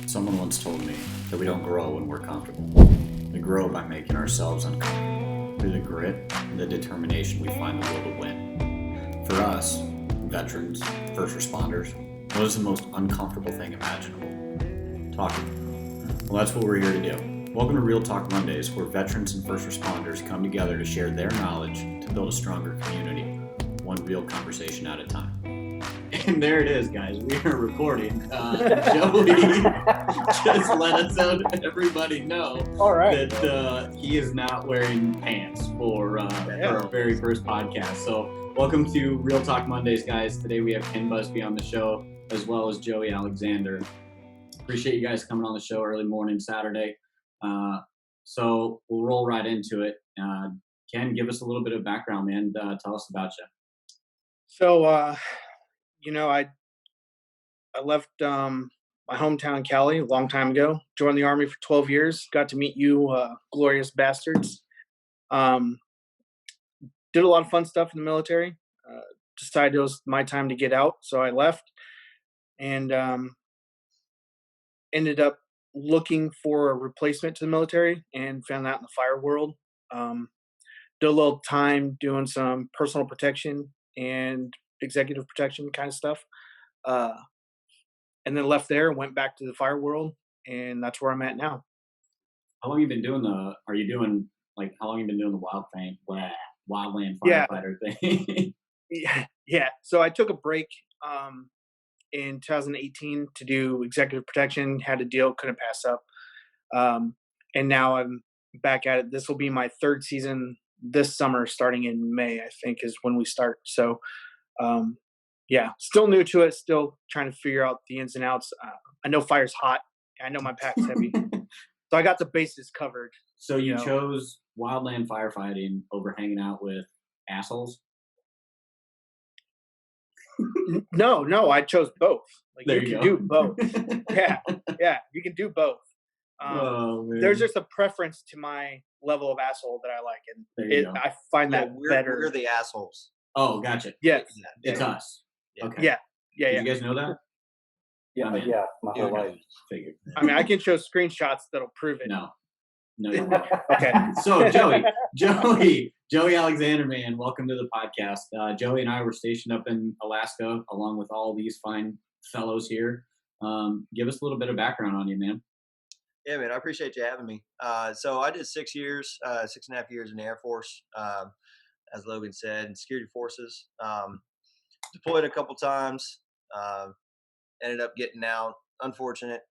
Someone once told me that we don't grow when we're comfortable. We grow by making ourselves uncomfortable, through the grit and the determination we find the will to win. For us, veterans, first responders, what is the most uncomfortable thing imaginable? Talking. Well, that's what we're here to do. Welcome to Real Talk Mondays, where veterans and first responders come together to share their knowledge to build a stronger community, one real conversation at a time. And there it is, guys. We are recording. Joey just let everybody know that he is not wearing pants for our very first podcast. So welcome to Real Talk Mondays, guys. Today we have Ken Busby on the show, as well as Joey Alexander. Appreciate you guys coming on the show early morning Saturday. So we'll roll right into it. Ken, give us a little bit of background, man. Tell us about you. So, I left my hometown, Cali, a long time ago. Joined the Army for 12 years. Got to meet you, glorious bastards. Did a lot of fun stuff in the military. Decided it was my time to get out, so I left. And ended up looking for a replacement to the military and found that in the fire world. Did a little time doing some personal protection and executive protection kind of stuff. And then left there and went back to the fire world, and that's where I'm at now. How long you been doing how long you been doing the wildland firefighter thing? Yeah. So I took a break in 2018 to do executive protection, had a deal, couldn't pass up. And now I'm back at it. This will be my third season this summer, starting in May, I think is when we start. So, still new to it, still trying to figure out the ins and outs. I know fire's hot. I know my pack's heavy. So I got the bases covered. So you chose wildland firefighting over hanging out with assholes? No, I chose both. You can do both. Yeah, you can do both. There's just a preference to my level of asshole that I like, and I find that better. We're the assholes. Oh, gotcha. Yes, it's us. Yeah. Okay. Yeah. You guys know that? Yeah, my whole life. Figured. I mean, I can show screenshots that'll prove it. No, you won't. Okay. So Joey Alexander, man, welcome to the podcast. Joey and I were stationed up in Alaska along with all these fine fellows here. Give us a little bit of background on you, man. Yeah, man, I appreciate you having me. So I did 6.5 years in the Air Force, as Logan said, in security forces. Deployed a couple times, ended up getting out, unfortunate,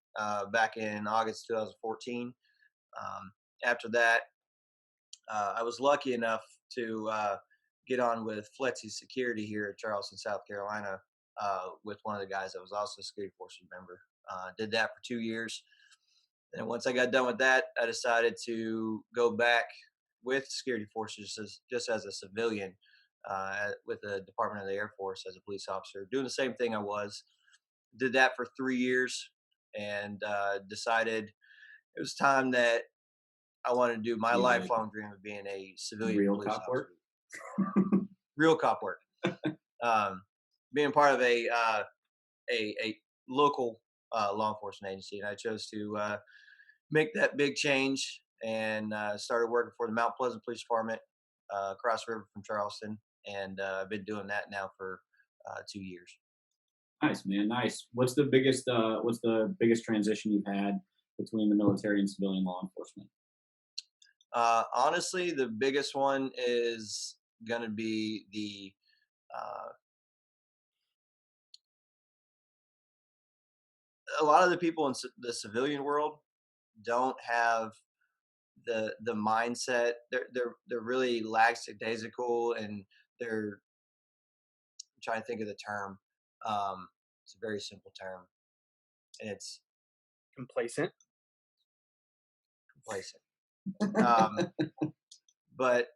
back in August 2014. After that, I was lucky enough to get on with Flexi Security here at Charleston, South Carolina, with one of the guys that was also a security forces member. Did that for 2 years. And once I got done with that, I decided to go back with security forces just as a civilian with the Department of the Air Force as a police officer, doing the same thing I was. Did that for 3 years and decided it was time that I wanted to do my lifelong dream of being a civilian real police cop officer. work. Real cop work. Being part of a local law enforcement agency, and I chose to make that big change and started working for the Mount Pleasant Police Department across the river from Charleston, and I've been doing that now for 2 years. Nice, man. Nice. What's the biggest transition you've had between the military and civilian law enforcement? Honestly, the biggest one is going to be the a lot of the people in the civilian world don't have the mindset. They're really lackadaisical, and I'm trying to think of the term. It's a very simple term, and it's complacent. But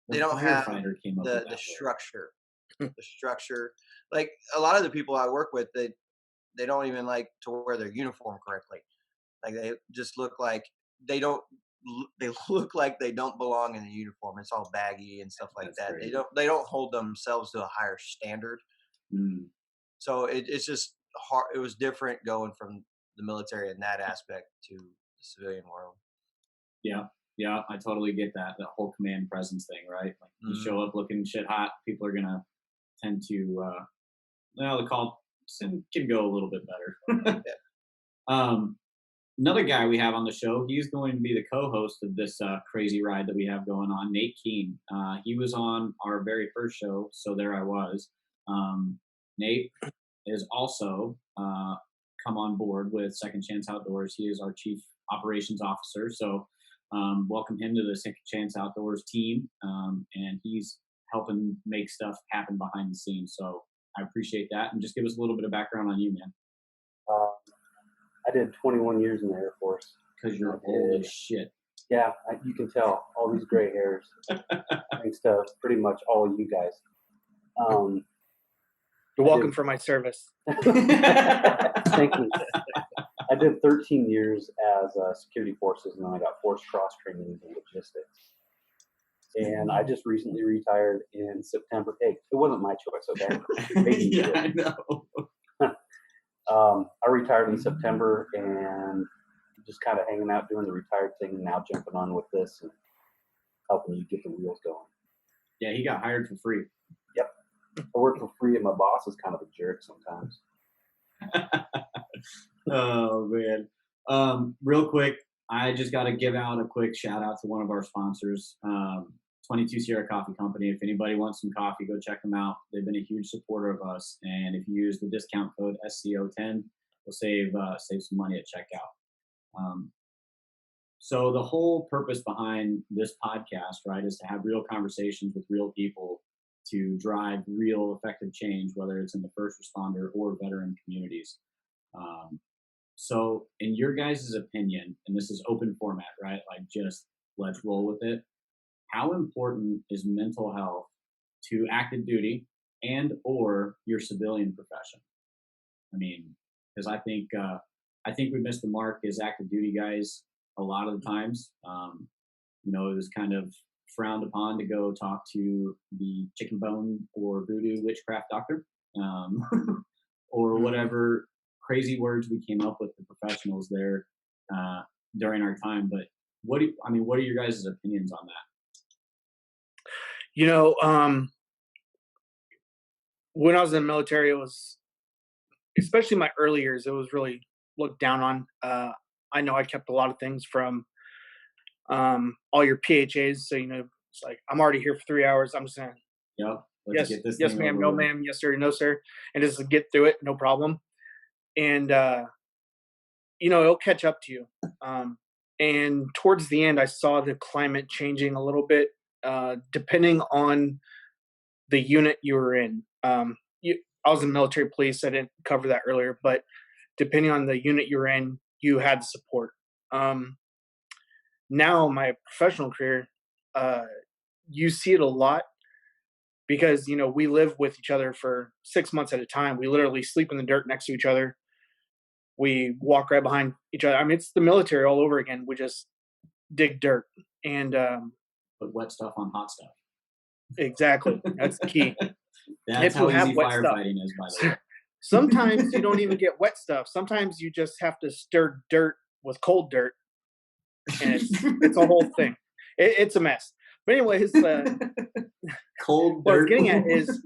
they don't have the structure. The structure. Like a lot of the people I work with, they don't even like to wear their uniform correctly. Like they just look like they look like they don't belong in the uniform. It's all baggy and stuff like that. Crazy. They don't hold themselves to a higher standard. So it's just hard. It was different going from the military in that aspect to the civilian world. Yeah, I totally get that whole command presence thing, right? Like you show up looking shit hot, people are gonna tend to the call can go a little bit better. Another guy we have on the show, he's going to be the co-host of this crazy ride that we have going on, Nate Keene. He was on our very first show, so there I was. Nate is also come on board with Second Chance Outdoors. He is our chief operations officer, so welcome him to the Second Chance Outdoors team, and he's helping make stuff happen behind the scenes. So I appreciate that, and just give us a little bit of background on you, man. I did 21 years in the Air Force. Because you're old as shit. Yeah, you can tell all these gray hairs, thanks to pretty much all of you guys. You're welcome for my service. Thank you. I did 13 years as security forces, and then I got force cross training in logistics. And I just recently retired in September. Hey, it wasn't my choice, okay? Yeah, I know. I retired in September and just kind of hanging out doing the retired thing, and now jumping on with this and helping you get the wheels going. Yeah, he got hired for free. Yep. I work for free, and my boss is kind of a jerk sometimes. Oh, man. Real quick, I just got to give out a quick shout out to one of our sponsors, 22 Sierra Coffee Company. If anybody wants some coffee, go check them out. They've been a huge supporter of us. And if you use the discount code SCO10, you'll save some money at checkout. So the whole purpose behind this podcast, right, is to have real conversations with real people to drive real effective change, whether it's in the first responder or veteran communities. So in your guys' opinion, and this is open format, right? Like just let's roll with it. How important is mental health to active duty and or your civilian profession? I mean, because I think we missed the mark as active duty guys a lot of the times. It was kind of frowned upon to go talk to the chicken bone or voodoo witchcraft doctor, or whatever crazy words we came up with the professionals there during our time. But what are your guys' opinions on that? When I was in the military, it was, especially my early years, it was really looked down on. I know I kept a lot of things from all your PHAs. So, it's like, I'm already here for 3 hours. I'm just saying, Let's yes, get this yes, thing ma'am, over no, with. ma'am, yes, sir, no, sir. And just get through it, no problem. And, it'll catch up to you. And towards the end, I saw the climate changing a little bit, depending on the unit you were in. I was in military police. I didn't cover that earlier, but depending on the unit you were in, you had support. Now, my professional career, you see it a lot because, we live with each other for 6 months at a time. We literally sleep in the dirt next to each other. We walk right behind each other. I mean, it's the military all over again. We just dig dirt and Put wet stuff on hot stuff. Exactly. That's the key. That's If how you have easy wet stuff. firefighting is, by the way. Sometimes you don't even get wet stuff. Sometimes you just have to stir dirt with cold dirt, and it's a whole thing. It's a mess. But anyways, Cold what I was dirt. getting at is,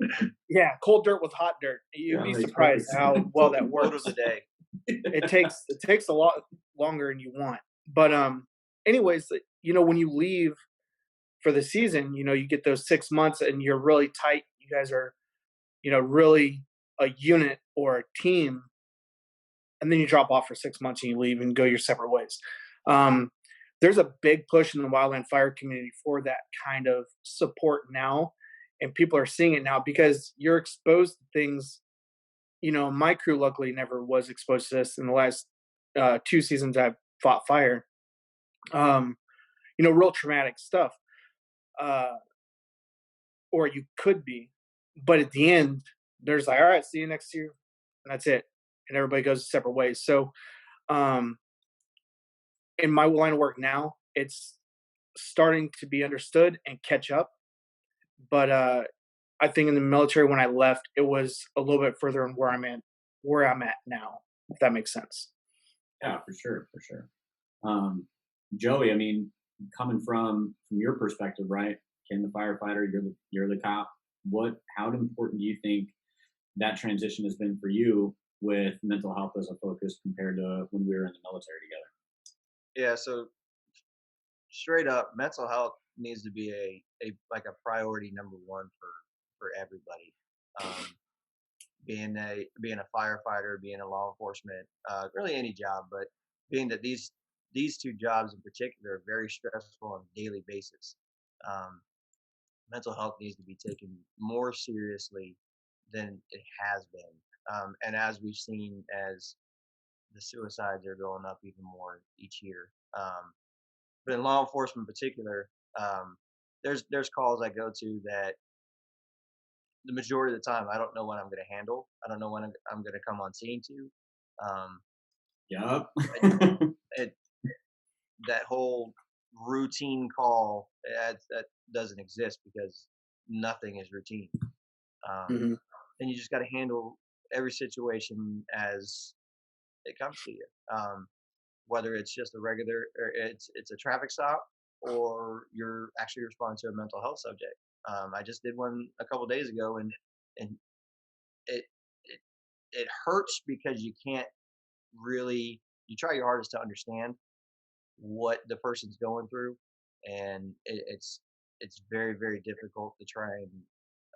cold dirt with hot dirt. You'd Yeah, be makes surprised perfect how sense. well that Quote works. of the day. It takes a lot longer than you want. But anyways, when you leave for the season, you get those 6 months and you're really tight. You guys are, really a unit or a team, and then you drop off for 6 months and you leave and go your separate ways. There's a big push in the wildland fire community for that kind of support now, and people are seeing it now because you're exposed to things. My crew luckily never was exposed to this in the last 2 seasons I've fought fire. Real traumatic stuff. Or you could be. But at the end, there's like, all right, see you next year. And that's it. And everybody goes separate ways. So in my line of work now, it's starting to be understood and catch up. But I think in the military, when I left, it was a little bit further in where I'm at where I'm at now, if that makes sense. Yeah, for sure, for sure. Joey, I mean, coming from your perspective, right? Ken, the firefighter, you're the cop. How important do you think that transition has been for you with mental health as a focus compared to when we were in the military together? Yeah, so straight up, mental health needs to be a like a priority number one for everybody. Um, being a firefighter, being a law enforcement, really any job, but being that these two jobs in particular are very stressful on a daily basis. Um, Mental health needs to be taken more seriously than it has been. And as we've seen, as the suicides are going up even more each year. But in law enforcement in particular, um, there's calls I go to that the majority of the time I don't know when I'm going to handle. I don't know when I'm going to come on scene to. Yep. It, it that whole routine call that doesn't exist because nothing is routine. Um, Hmm. and you just got to handle every situation as it comes to you. Whether it's just a regular, or it's a traffic stop, or you're actually responding to a mental health subject. I just did one a couple days ago, and it it it hurts because you can't really you try your hardest to understand what the person's going through, and it's very very difficult to try and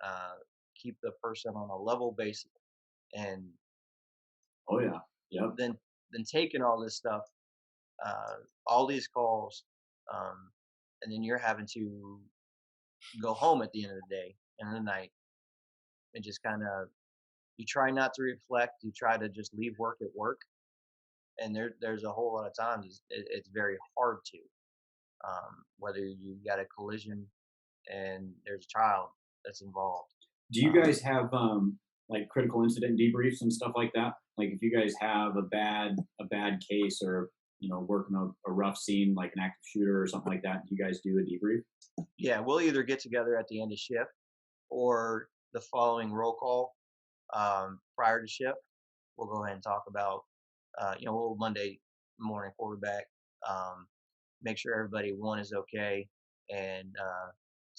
uh, keep the person on a level basis, and Oh yeah. Yep. then taking all this stuff, uh, all these calls, um, and then you're having to go home at the end of the day and the night, and just kind of you try not to reflect. You try to just leave work at work, and there's a whole lot of times it's very hard to. Whether you got a collision and there's a child that's involved. Do you Um, guys have like critical incident debriefs and stuff like that? Like if you guys have a bad case or working a rough scene like an active shooter or something like that, do you guys do a debrief? yeah, we'll either get together at the end of shift or the following roll call prior to shift. We'll go ahead and talk about, we'll Monday morning quarterback, um, make sure everybody, one, is okay, and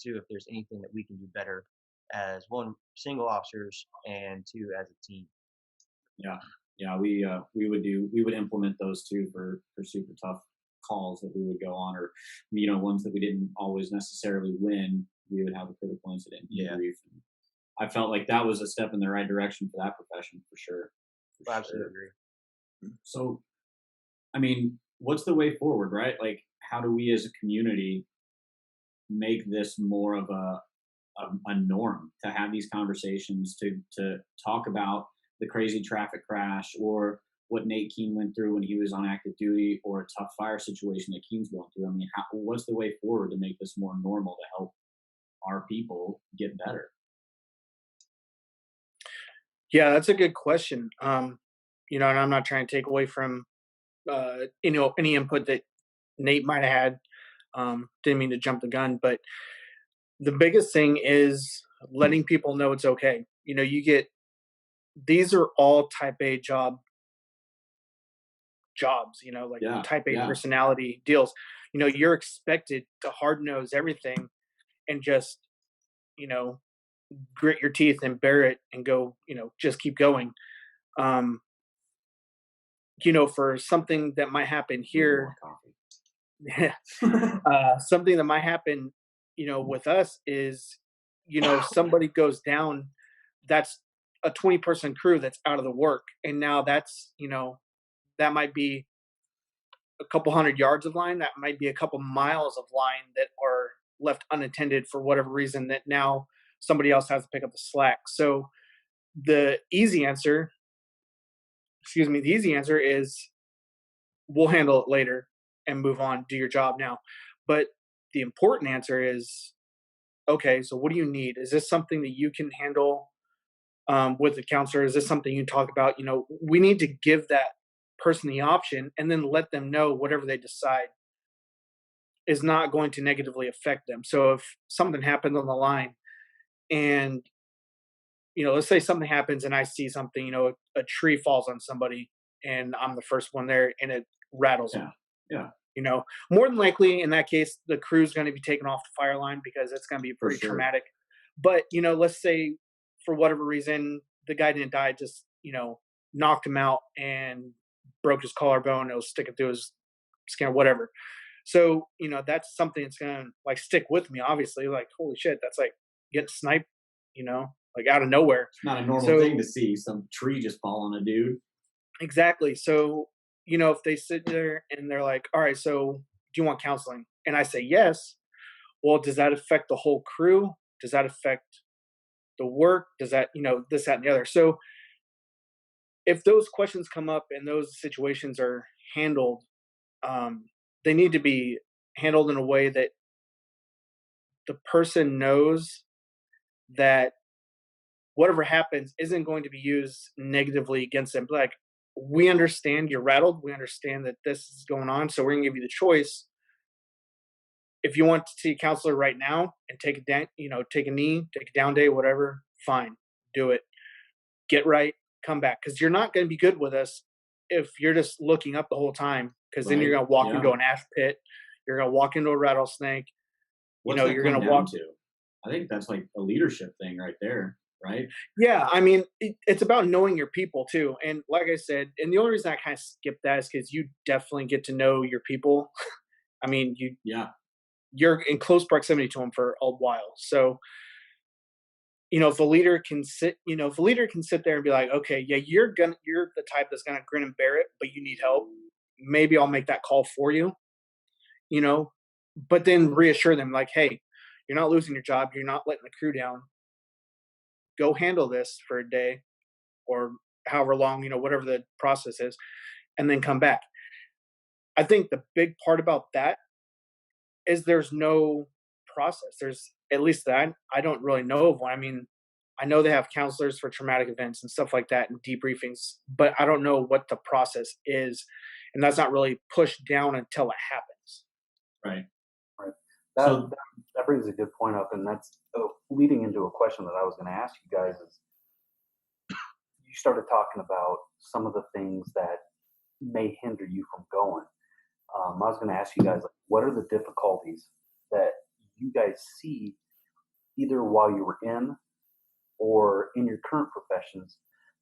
two, if there's anything that we can do better as one single officers and two as a team. Yeah, yeah, we would implement those too for super tough calls that we would go on, or ones that we didn't always necessarily win. We would have a critical incident Yeah, debrief. And I felt like that was a step in the right direction for that profession for sure. For I absolutely sure. agree. So, I mean, what's the way forward, right? Like, how do we as a community make this more of a norm to have these conversations, to talk about the crazy traffic crash or what Nate Keene went through when he was on active duty, or a tough fire situation that Keene's going through? I mean, what's the way forward to make this more normal to help our people get better? Yeah, that's a good question. And I'm not trying to take away from any input that Nate might have had. Didn't mean to jump the gun, but the biggest thing is letting people know it's okay. You get these are all type A jobs, like Yeah, type A yeah, personality deals. You're expected to hard nose everything and just, you know, grit your teeth and bear it and go, just keep going. Um, for something that might happen need more here, coffee. something that might happen, with us is, somebody goes down, that's a 20-person crew that's out of the work. And now that's, that might be a couple hundred yards of line, that might be a couple miles of line that are left unattended for whatever reason that now somebody else has to pick up the slack. So the easy answer, the easy answer is we'll handle it later and move on, do your job now. But the important answer is, okay, so what do you need? Is this something that you can handle with the counselor? Is this something you talk about? We need to give that person the option and then let them know whatever they decide is not going to negatively affect them. So if something happened on the line and let's say something happens and I see something, a tree falls on somebody and I'm the first one there and it rattles them. Yeah. More than likely in that case, the crew's going to be taken off the fire line because it's going to be For pretty sure. traumatic. But, let's say for whatever reason, the guy didn't die, just, knocked him out and broke his collarbone. It was sticking through his skin or whatever. So, that's something that's going to like stick with me, obviously. Like, holy shit, that's like getting sniped, like out of nowhere. It's not a normal So- thing to see some tree just fall on a dude. Exactly. So, if they sit there and they're like, all right, so do you want counseling? And I say yes. Well, does that affect the whole crew? Does that affect the work? Does that, this, that, and the other? So if those questions come up and those situations are handled, they need to be handled in a way that the person knows that whatever happens isn't going to be used negatively against them. Like, we understand you're rattled. We understand that this is going on. So we're going to give you the choice. If you want to see a counselor right now and take a down, take a knee, take a down day, whatever, fine, do it. Get right, come back. Because you're not going to be good with us if you're just looking up the whole time. Because then you're Right, going to walk yeah. into an ash pit. You're going to walk into a rattlesnake. What's that you're come going to down walk. to? I think that's like a leadership thing right there, right? Yeah, I mean, it's about knowing your people too. And like I said, and the only reason I kind of skipped that is because you definitely get to know your people. I mean, Yeah. you're in close proximity to them for a while. So, if a leader can sit there and be like, okay, yeah, you're the type that's gonna grin and bear it, but you need help. Maybe I'll make that call for you. But then reassure them like, hey, you're not losing your job. You're not letting the crew down. Go handle this for a day or however long, whatever the process is, and then come back. I think the big part about that is there's no process. There's, at least that I don't really know of one. I mean, I know they have counselors for traumatic events and stuff like that and debriefings, but I don't know what the process is. And that's not really pushed down until it happens. Right. That, So- that brings a good point up, and that's leading into a question that I was going to ask you guys. Is you started talking about some of the things that may hinder you from going. I was going to ask you guys, like, what are the difficulties that you guys see either while you were in or in your current professions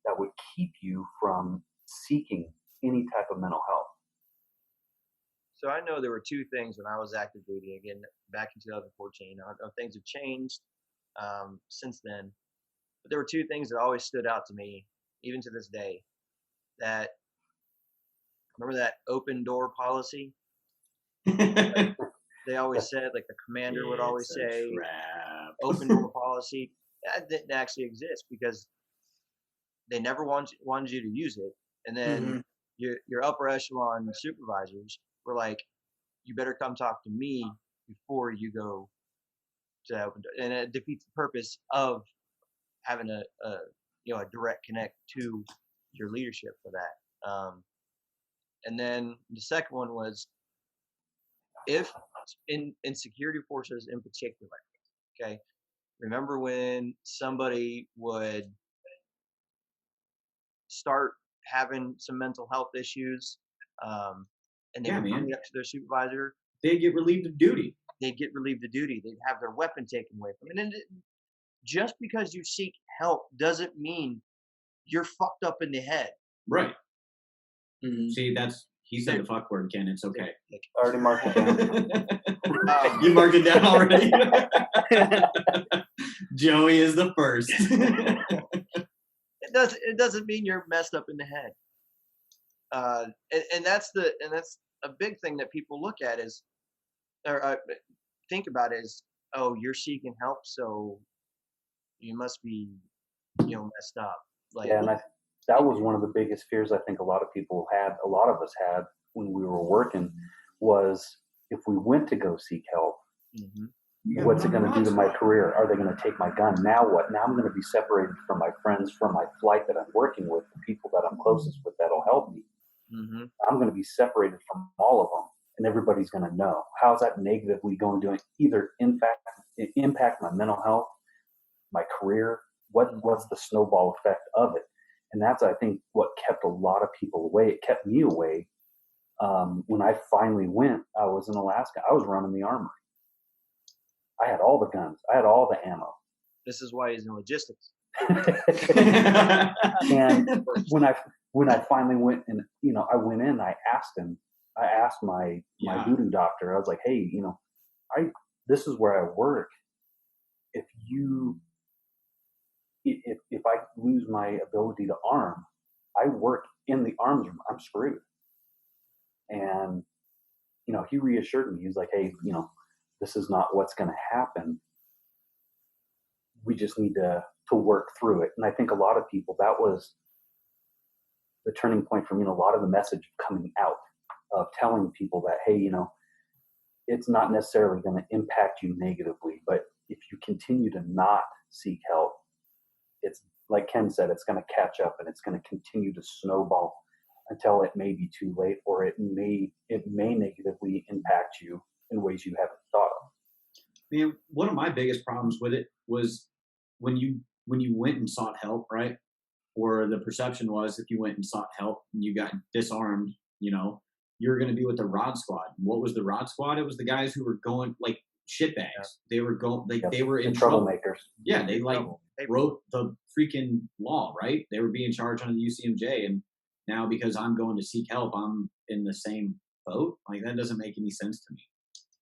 that would keep you from seeking any type of mental health? So I know there were two things when I was active duty, again, back in 2014. I know things have changed since then. But there were two things that always stood out to me, even to this day. That, remember that open door policy? They always said, like the commander would always It's a say, trap. open door policy. That didn't actually exist because they never wanted you to use it. And then your upper echelon supervisors were like, you better come talk to me before you go to open door. And it defeats the purpose of having a direct connect to your leadership for that. And then the second one was, if in security forces in particular, okay, remember when somebody would start having some mental health issues, and they Yeah, would bring man. it up to their supervisor, They get relieved of duty. they'd get relieved of duty. They'd have their weapon taken away from them. And just because you seek help doesn't mean you're fucked up in the head. Right. Mhm. See, he said the fuck word, Ken. It's okay. I already marked it down. You marked it down already. Joey is the first. It doesn't mean you're messed up in the head. And that's a big thing that people look at is, or think about is, oh, you're seeking help, so you must be, messed up. Like, Yeah, and that was one of the biggest fears I think a lot of us had when we were working, was if we went to go seek help, what's it going to do to my career? Are they going to take my gun? Now what? Now I'm going to be separated from my friends, from my flight that I'm working with, the people that I'm closest with that'll help me. I'm going to be separated from all of them, and everybody's going to know. How's that negatively going to either impact my mental health, my career, what's the snowball effect of it? And that's, I think, what kept a lot of people away. It kept me away. When I finally went, I was in Alaska. I was running the armory. I had all the guns. I had all the ammo. This is why he's in logistics. And when I finally went and I went in, I asked my voodoo doctor. I was like, hey, this is where I work. If I lose my ability to arm, I work in the arms room. I'm screwed. And he reassured me. He's like, hey, this is not what's going to happen. We just need to work through it. And I think a lot of people, that was the turning point for me. And a lot of the message coming out of telling people that, hey, it's not necessarily going to impact you negatively, but if you continue to not seek help, it's like Ken said, it's going to catch up and it's going to continue to snowball until it may be too late, or it may negatively impact you in ways you haven't thought of. Man, one of my biggest problems with it was when you went and sought help, right? Or the perception was if you went and sought help and you got disarmed, you're going to be with the Rod Squad. What was the Rod Squad? It was the guys who were going like shitbags. Yeah. They were going, they were in troublemakers. Yeah, they wrote the freaking law, right? They were being charged under the UCMJ, and now because I'm going to seek help, I'm in the same boat. Like that doesn't make any sense to me.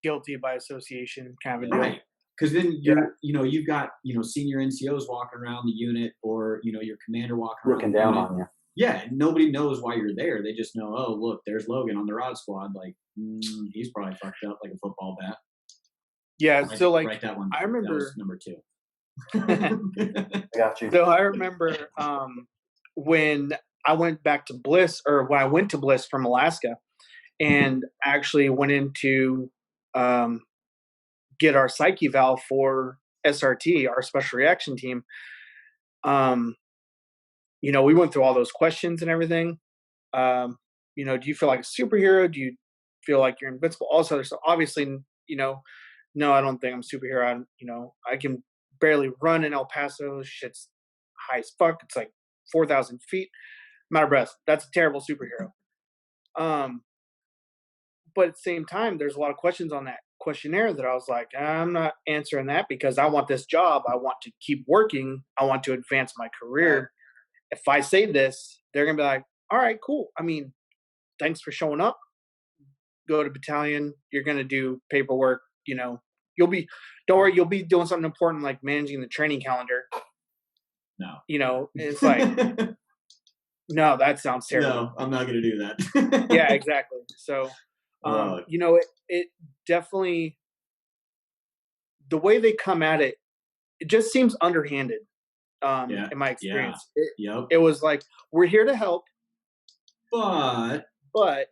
Guilty by association, kind of a right? Because then you've got senior NCOs walking around the unit, or your commander walking looking down on you. Yeah, nobody knows why you're there. They just know, oh, look, there's Logan on the Rod Squad. Like, he's probably fucked up like a football bat. Yeah, so like, write that one down. I remember that was number 2. I got you. So I remember when I went back to Bliss, or when I went to Bliss from Alaska, and actually went into get our psych eval for SRT, our special reaction team. We went through all those questions and everything. Do you feel like a superhero? Do you feel like you're invincible? All this other stuff. Obviously, no, I don't think I'm a superhero. I can barely run in El Paso. Shit's high as fuck. It's like 4,000 feet. I'm out of breath. That's a terrible superhero. But at the same time, there's a lot of questions on that questionnaire that I was like, I'm not answering that because I want this job. I want to keep working. I want to advance my career. If I say this, they're going to be like, all right, cool. I mean, thanks for showing up. Go to battalion. You're going to do paperwork. Don't worry, you'll be doing something important like managing the training calendar. No. It's like, no, that sounds terrible. No, I'm not going to do that. Yeah, exactly. So, it definitely, the way they come at it, it just seems underhanded. In my experience, it was like, we're here to help, but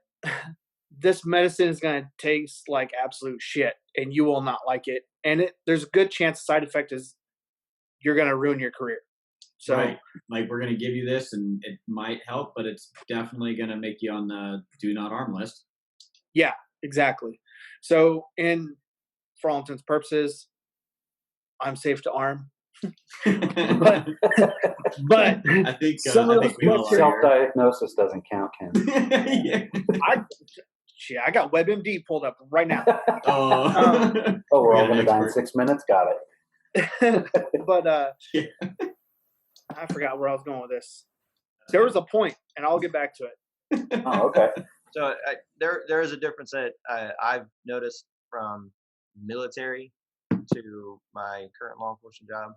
this medicine is going to taste like absolute shit, and you will not like it. And there's a good chance the side effect is you're going to ruin your career. So, right. Like, we're going to give you this, and it might help, but it's definitely going to make you on the do not arm list. Yeah, exactly. So, for all intents and purposes, I'm safe to arm. but I think self-diagnosis doesn't count, Ken. Yeah. I got WebMD pulled up right now. We're all going to die in 6 minutes. Got it. But I forgot where I was going with this. There was a point, and I'll get back to it. Oh, okay. So there is a difference that I've noticed from military to my current law enforcement job.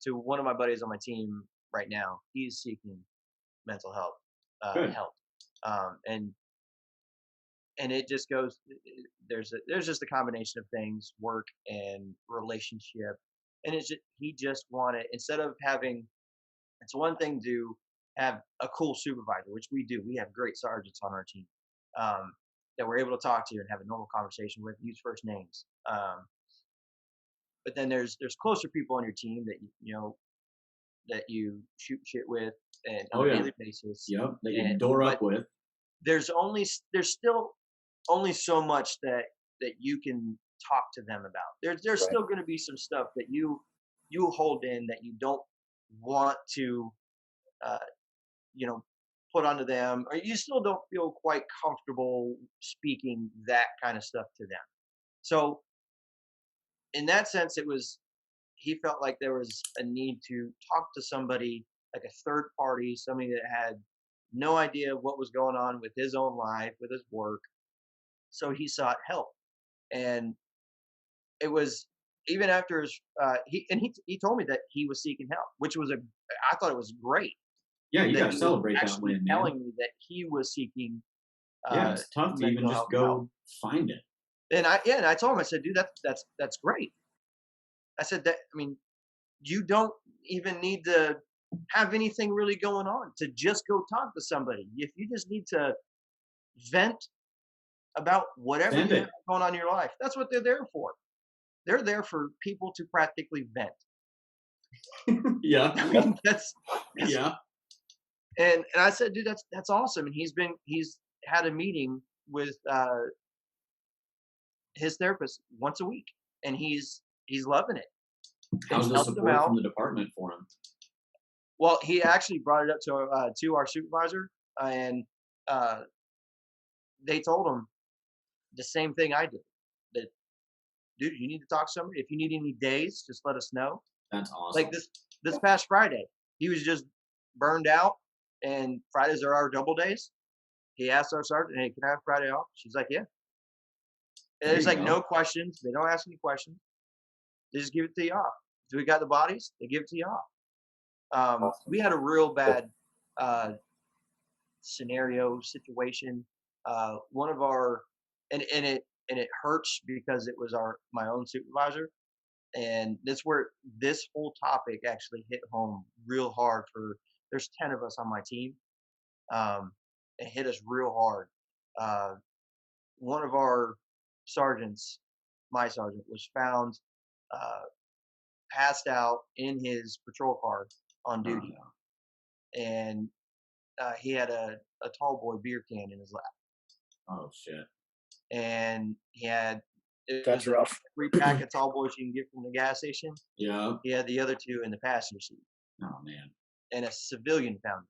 To one of my buddies on my team right now, he's seeking mental health help, and it just goes. There's just a combination of things, work and relationship, and he just wanted, instead of having, it's one thing to have a cool supervisor, which we do. We have great sergeants on our team that we're able to talk to and have a normal conversation with, use first names. But then there's closer people on your team that you shoot shit with and on a daily basis. Yep, that you door up with. There's still only so much that you can talk to them about. There's still going to be some stuff that you you hold in that you don't want to, uh, put onto them, or you still don't feel quite comfortable speaking that kind of stuff to them. So in that sense, he felt like there was a need to talk to somebody like a third party, somebody that had no idea what was going on with his own life, with his work. So he sought help, and it was even after his he told me that he was seeking help, which was I thought it was great Yeah, you that got to he was celebrate that actually win, man. telling me that he was seeking Yeah, it's tough to even mental just health go help. find it. And I told him, I said, dude, that's great. I said that, I mean, you don't even need to have anything really going on to just go talk to somebody. If you just need to vent about whatever Send you it. have going on in your life, that's what they're there for. They're there for people to practically vent. Yeah. I mean, that's Yeah. and I said, dude, that's awesome. And he's had a meeting with his therapist once a week, and he's loving it. How's the helped him support out. from the department for him? Well, he actually brought it up to our supervisor, and uh, they told him the same thing I did. That, dude, you need to talk to somebody. If you need any days, just let us know. That's awesome. Like this past Friday, he was just burned out, and Fridays are our double days. He asked our sergeant, "Hey, can I have Friday off?" She's like, "Yeah." And There there's you like go. no questions. They don't ask any questions. They just give it to you off. If we got the bodies, they give it to you off. Awesome. We had a real bad situation. One of our and it hurts because it was my own supervisor, and that's where this whole topic actually hit home real hard. There's 10 of us on my team. It hit us real hard. One of our sergeants, my sergeant, was found passed out in his patrol car on Oh, duty, no. and he had a tall boy beer can in his lap, Oh, shit. and it That's was a rough. 3-pack of tall boys you can get from the gas station. Yeah. He had the other 2 in the passenger seat, Oh, man. and a civilian found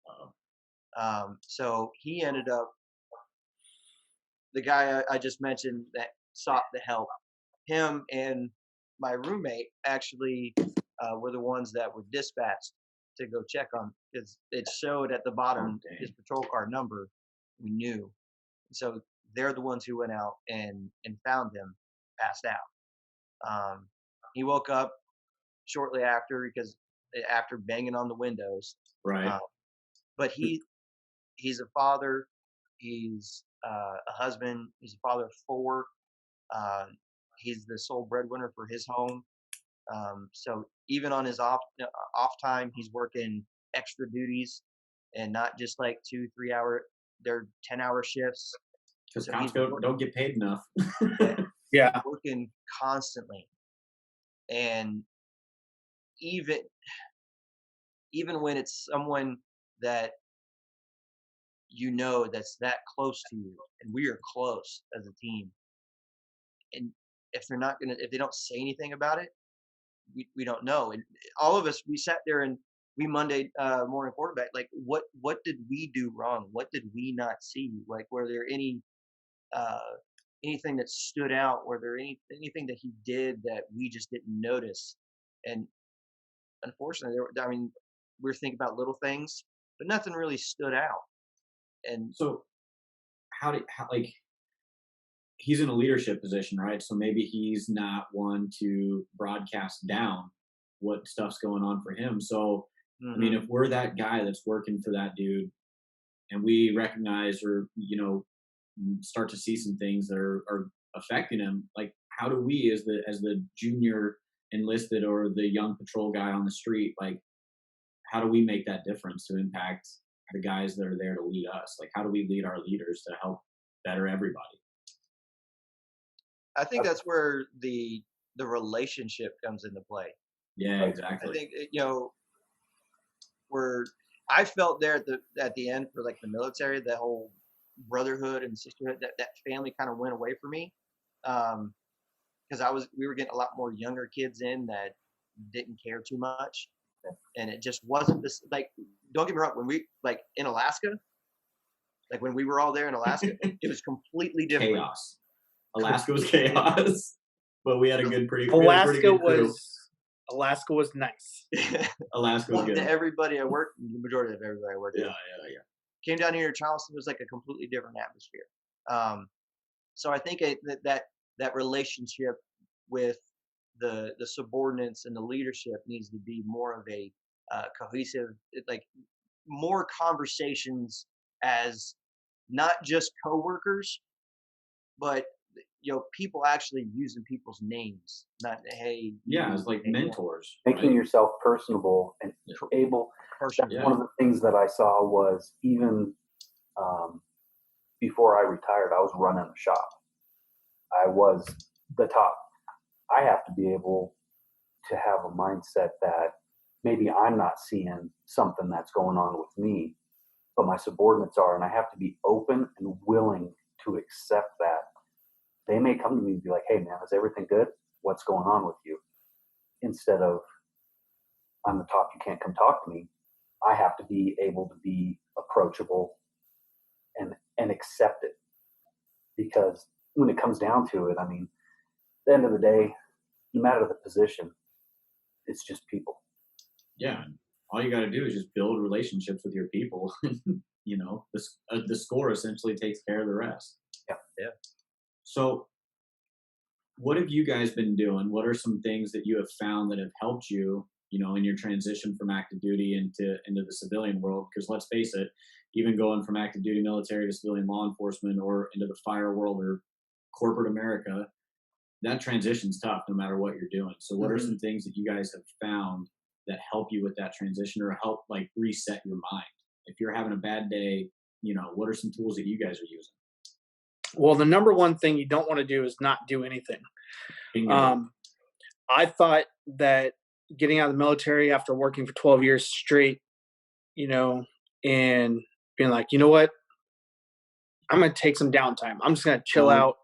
Uh-oh. him. So he ended up, the guy I just mentioned that sought the help, him and my roommate actually were the ones that were dispatched to go check on, because it showed at the bottom dang. his patrol car number. We knew, so they're the ones who went out and found him passed out. He woke up shortly after, after banging on the windows. Right. But he's a father. He's a husband. He's a father of 4. He's the sole breadwinner for his home. So even on his off time, he's working extra duties, and not just like 2-3 hour. They're 10-hour shifts. Because So cops he's don't get paid enough. Yeah. working constantly, and even when it's someone that that's that close to you, and we are close as a team, and if they don't say anything about it, we don't know. And all of us, we sat there and we Monday morning quarterback, like what did we do wrong? What did we not see? Like, were there anything that stood out? Were there anything that he did that we just didn't notice? And unfortunately, we were thinking about little things, but nothing really stood out. And So like, he's in a leadership position, right? So maybe he's not one to broadcast down what stuff's going on for him. So, I mean, if we're that guy that's working for that dude, and we recognize or, start to see some things that are affecting him, like, how do we as the junior enlisted or the young patrol guy on the street, like, how do we make that difference to impact the guys that are there to lead us? Like, how do we lead our leaders to help better everybody? I think that's where the relationship comes into play. Yeah, I exactly. think I felt there at the end for like the military, that whole brotherhood and sisterhood, that family kind of went away for me, because we were getting a lot more younger kids in that didn't care too much, and it just wasn't this. Like, don't get me wrong, when we like in Alaska, like when we were all there in Alaska, it was completely different. Chaos. Alaska was chaos, but we had a pretty good crew. Alaska was nice. Alaska was good. Everybody I worked, the majority of everybody I worked with, Yeah. came down here to Charleston. It was like a completely different atmosphere. So I think that relationship with the subordinates and the leadership needs to be more of a cohesive, like more conversations as not just coworkers, but people actually using people's names, not hey. Yeah, it's like mentors. Making yourself personable and able. That's one of the things that I saw was even before I retired, I was running the shop. I was the top. I have to be able to have a mindset that maybe I'm not seeing something that's going on with me, but my subordinates are, and I have to be open and willing to accept that. They may come to me and be like, hey man, is everything good? What's going on with you? Instead of, I'm the top, you can't come talk to me. I have to be able to be approachable and accept it. Because when it comes down to it, I mean, at the end of the day, no matter the position, it's just people. Yeah. All you got to do is just build relationships with your people. The score essentially takes care of the rest. Yeah. So what have you guys been doing? What are some things that you have found that have helped you, in your transition from active duty into the civilian world? Because let's face it, even going from active duty military to civilian law enforcement or into the fire world or corporate America, that transition's tough no matter what you're doing. So what are some things that you guys have found that help you with that transition or help like reset your mind? If you're having a bad day, what are some tools that you guys are using? Well, the number one thing you don't want to do is not do anything. Bingo. I thought that getting out of the military after working for 12 years straight, and being like, you know what, I'm going to take some downtime. I'm just going to chill out.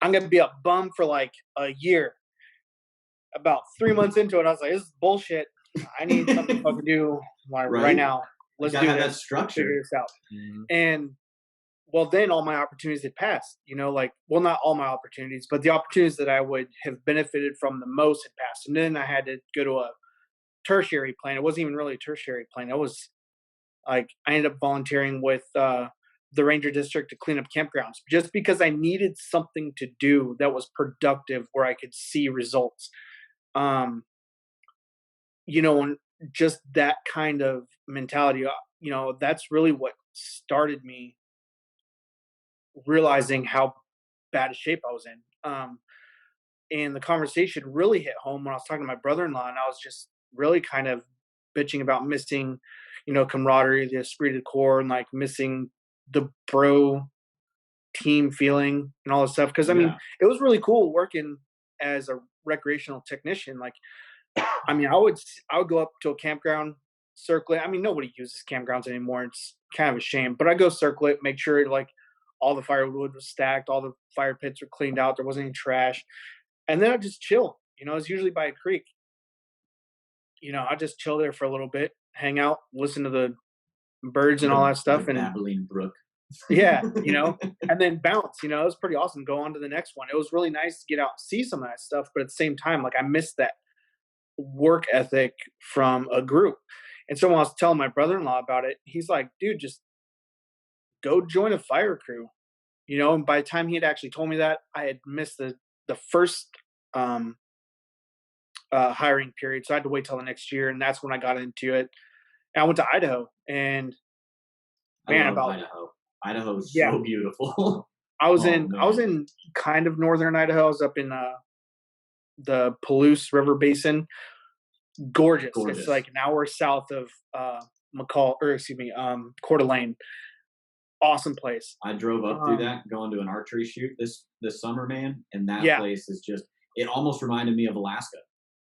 I'm going to be a bum for like a year. About 3 months into it, I was like, this is bullshit. I need something to fucking do right now. Let's do that this. structure. Figure this out. And well, then all my opportunities had passed, not all my opportunities, but the opportunities that I would have benefited from the most had passed. And then I had to go to a tertiary plane. It wasn't even really a tertiary plane. It was like, I ended up volunteering with the Ranger District to clean up campgrounds just because I needed something to do that was productive where I could see results. And just that kind of mentality, that's really what started me realizing how bad a shape I was in. And the conversation really hit home when I was talking to my brother-in-law, and I was just really kind of bitching about missing, camaraderie, the esprit de corps, and like missing the bro team feeling and all this stuff. Cause I mean, it was really cool working as a recreational technician. Like, I mean, I would go up to a campground, circle it. I mean, nobody uses campgrounds anymore. It's kind of a shame, but I go circle it, make sure like all the firewood was stacked, all the fire pits were cleaned out, there wasn't any trash. And then I just chill. It's usually by a creek. I just chill there for a little bit, hang out, listen to the birds and all that stuff. And babbling brook. Yeah, and then bounce. It was pretty awesome. Go on to the next one. It was really nice to get out and see some of that stuff, but at the same time, like I missed that work ethic from a group. And so when I was telling my brother-in-law about it, he's like, dude, just go join a fire crew. And by the time he had actually told me that, I had missed the first hiring period. So I had to wait till the next year. And that's when I got into it. And I went to Idaho, and Idaho is so beautiful. I was in kind of northern Idaho. I was up in the Palouse River Basin. Gorgeous. It's like an hour south of Coeur d'Alene. Awesome place. I drove up through that, going to an archery shoot this summer, man, and that place is just. It almost reminded me of Alaska.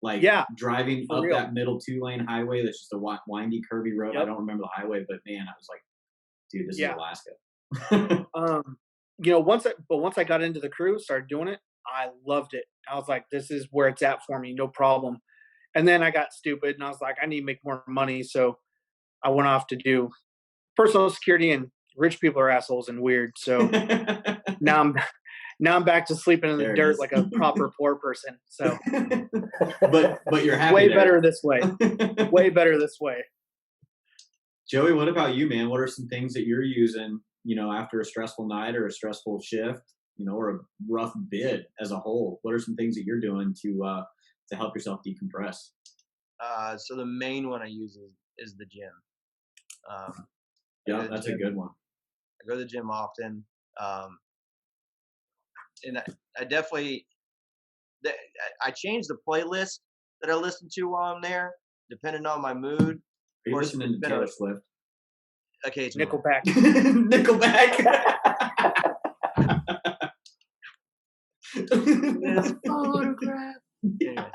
Like driving up that middle 2-lane highway that's just a windy, curvy road. I don't remember the highway, but man, I was like, dude, this is Alaska. Once I got into the crew, started doing it, I loved it. I was like, this is where it's at for me, no problem. And then I got stupid and I was like, I need to make more money. So I went off to do personal security, and rich people are assholes and weird. So now I'm back to sleeping in the There it dirt is. like a proper poor person. So but you're happy way there. better this way. Way better this way. Joey, what about you, man? What are some things that you're using, after a stressful night or a stressful shift, or a rough bid as a whole? What are some things that you're doing to help yourself decompress? So the main one I use is the gym. Yeah, that's a good one. I go to the gym often. And I definitely, I change the playlist that I listen to while I'm there, depending on my mood. Are you Or listening to Taylor Swift? Occasionally. Nickelback. Nickelback. This photograph. Anyway,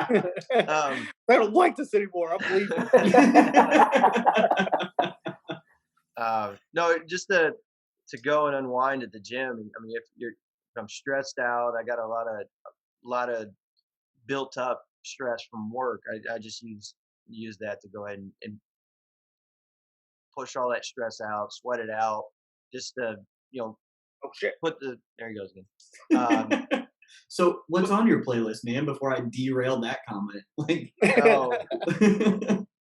I don't like this anymore. I'm leaving. no, just to go and unwind at the gym. I mean, if I'm stressed out, I got a lot of built up stress from work. I just use that to go ahead and push all that stress out, sweat it out, just to Oh shit. there he goes again. So what's on your playlist, man? Before I derailed that comment, No,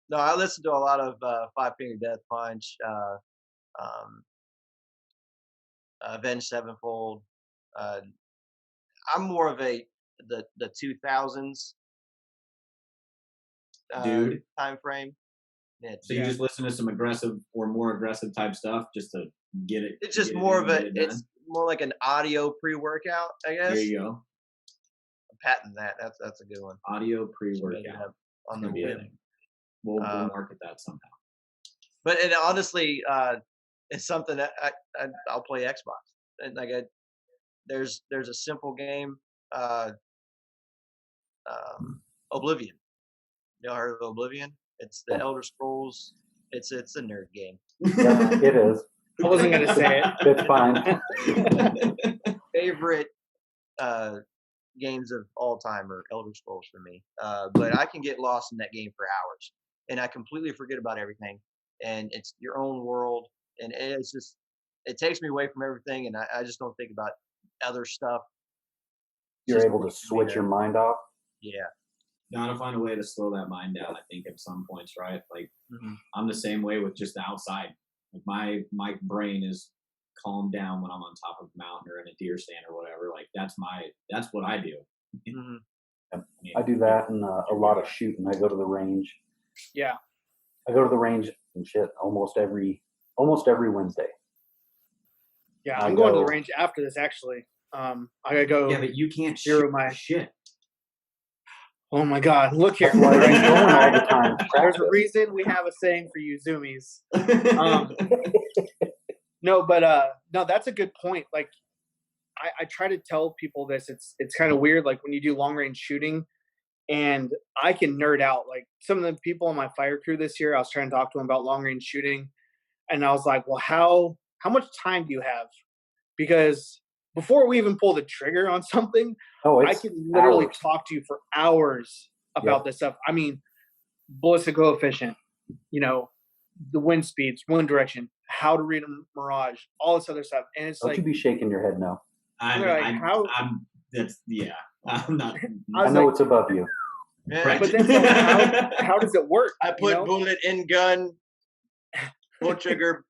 no, I listen to a lot of Five Finger Death Punch, Avenged Sevenfold. I'm more of the 2000s dude. time frame. Yeah, So you just listen to some aggressive or more aggressive type stuff just to get it. it's just get it more in, of get a. it done? It's more like an audio pre-workout, I guess. There you go. I'm patenting that. That's a good one. Audio Just making pre-workout. it up on It's the gonna be web. We'll market that somehow. But it honestly, it's something that I'll play Xbox. And there's a simple game, Oblivion. You know, heard of Oblivion? It's the Elder Scrolls. It's a nerd game. Yeah, it is. I wasn't gonna say it. It's fine. Favorite games of all time are Elder Scrolls for me. But I can get lost in that game for hours, and I completely forget about everything. And it's your own world, and it's just it takes me away from everything, and I just don't think about other stuff. You're Just able to works for me switch to- your mind off. Yeah. Gotta find a way to slow that mind down, I think, at some points, right? Like Mhm. I'm the same way with just the outside. Like my brain is calmed down when I'm on top of a mountain or in a deer stand or whatever. Like that's what I do. Mhm. I mean, I do that and a lot of shooting. I go to the range. Yeah. I go to the range and shit almost every Wednesday. Yeah. I I'm going to the go- range after this actually. I gotta go. Yeah, but you can't Zero shoot my- shit. Oh my god, look here. That's why I'm going all the time. to There's a practice. reason we have a saying for you zoomies. No, but no, that's a good point. Like I try to tell people this. It's kind of weird, like when you do long range shooting, and I can nerd out. Like some of the people on my fire crew this year, I was trying to talk to them about long range shooting, and I was like, well, how much time do you have? Because before we even pull the trigger on something, Oh, I it's can literally hours. talk to you for hours about this stuff. I mean, ballistic coefficient, the wind speeds, wind direction, how to read a mirage, all this other stuff. And it's Don't like, you be shaking your head no. I'm not. I I was know like- it's above you. Yeah. Right. but then so how does it work? I put bullet in gun, pull trigger,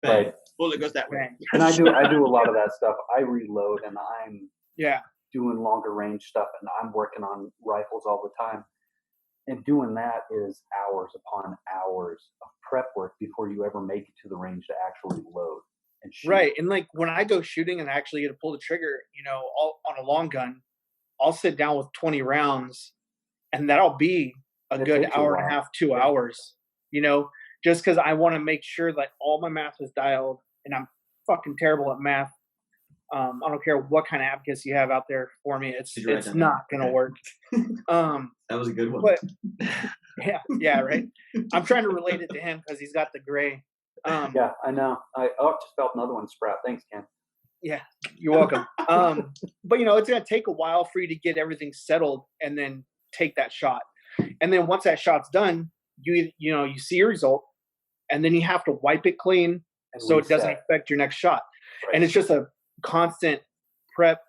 Right. bullet goes that way. Bang. And I do a lot of that stuff. I reload and I'm Yeah. doing longer range stuff and I'm working on rifles all the time. And doing that is hours upon hours of prep work before you ever make it to the range to actually load and shoot. Right. And like when I go shooting and I actually get to pull the trigger, all on a long gun, I'll sit down with 20 rounds and that'll be a And it good takes a hour and a while. half, 2 Yeah. hours, just because I want to make sure that all my math is dialed, and I'm fucking terrible at math. I don't care what kind of advocates you have out there for me. It's Did you write it's that not down? gonna Okay. work. That was a good one. But yeah, right. I'm trying to relate it to him because he's got the gray. Yeah, I know. I just felt another one sprout. Thanks, Ken. Yeah, you're welcome. But it's gonna take a while for you to get everything settled and then take that shot. And then once that shot's done, you see your result, and then you have to wipe it clean And so it doesn't reset. affect your next shot. Right. And it's just a constant prep,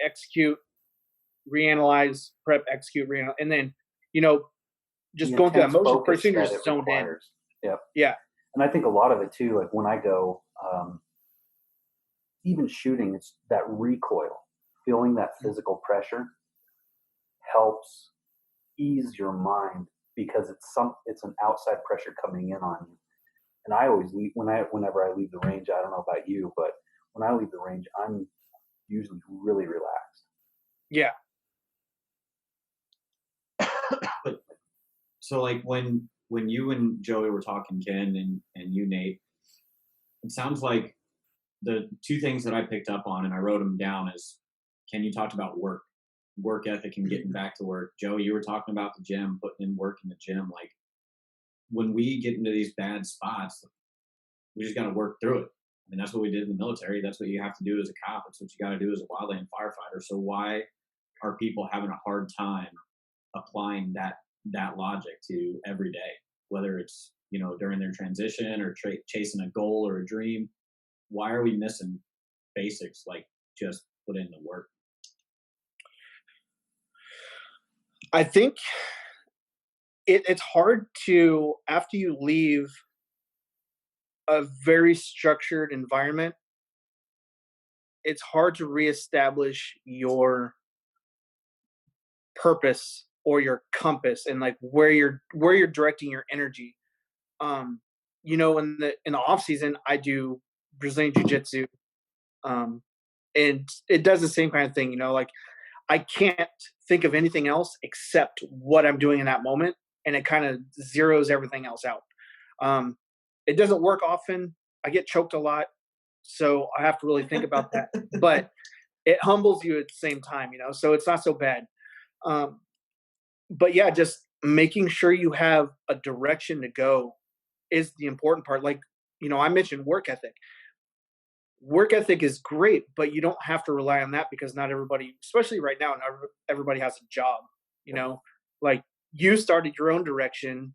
execute, reanalyze, prep, execute, reanalyze, and then just The going through that intense motion. Pretty focus soon you're that just it zoned in. requires. Yep. Yeah. And I think a lot of it too, like when I go, even shooting, it's that recoil, feeling that physical pressure helps ease your mind because it's an outside pressure coming in on you. And I always leave whenever I leave the range. I don't know about you, but when I leave the range, I'm usually really relaxed. Yeah. So like when you and Joey were talking, Ken, and you, Nate, it sounds like the two things that I picked up on, and I wrote them down, is Ken, you talked about work ethic and getting back to work. Joey, you were talking about the gym, putting in work in the gym. Like when we get into these bad spots, we just got to work through it. I mean, that's what we did in the military. That's what you have to do as a cop. It's what you got to do as a wildland firefighter. So why are people having a hard time applying that logic to every day, whether it's during their transition or chasing a goal or a dream? Why are we missing basics like just put in the work? I think it's hard to, after you leave a very structured environment, it's hard to reestablish your purpose or your compass and like where you're directing your energy. In the off season, I do Brazilian Jiu-Jitsu, and it does the same kind of thing. Like I can't think of anything else except what I'm doing in that moment, and it kind of zeroes everything else out. It doesn't work often. I get choked a lot, so I have to really think about that. But it humbles you at the same time, so it's not so bad. But yeah, just making sure you have a direction to go is the important part. Like, I mentioned work ethic. Work ethic is great, but you don't have to rely on that because not everybody, especially right now, not everybody has a job. Like you started your own direction,